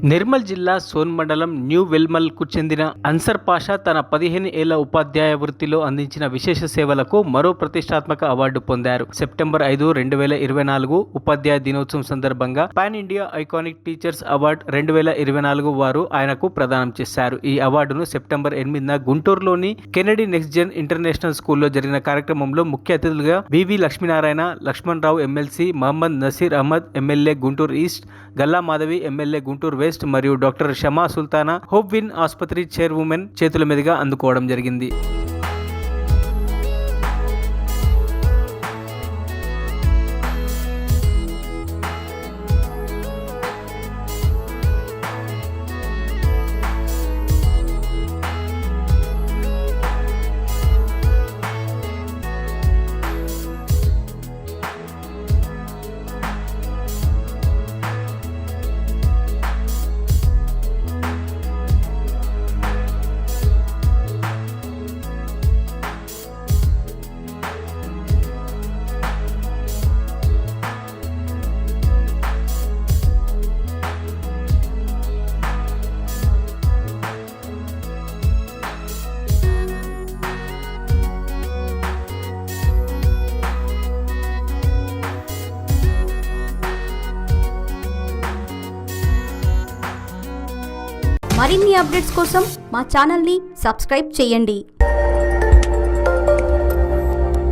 నిర్మల్ జిల్లా సోన్ మండలం న్యూ వెల్మల్కు చెందిన అన్సర్ పాషా తన 15 ఏళ్ల ఉపాధ్యాయ వృత్తిలో అందించిన విశేష సేవలకు మరో ప్రతిష్టాత్మక అవార్డు పొందారు. సెప్టెంబర్ 5, 2024 ఉపాధ్యాయ దినోత్సవం సందర్భంగా pan India iconic teachers award 2024 వారు ఆయనకు ప్రదానం చేశారు. ఈ అవార్డును సెప్టెంబర్ 8న గుంటూరులోని కెనడీ నెక్స్ట్ జెన్ ఇంటర్నేషనల్ స్కూల్లో జరిగిన కార్యక్రమంలో ముఖ్య అతిథులుగా VV Lakshminarayana, Laxman Rao MLC, Mohammad Naseer Ahmed MLA Guntur east, Galla Madhavi MLA Guntur west మరియు doctor Shama Sultana Hope Win ఆసుపత్రి చైర్వుమెన్ చేతుల మీదుగా అందుకోవడం జరిగింది. మరిన్ని అప్డేట్స్ కోసం మా ఛానల్ని సబ్స్క్రైబ్ చేయండి.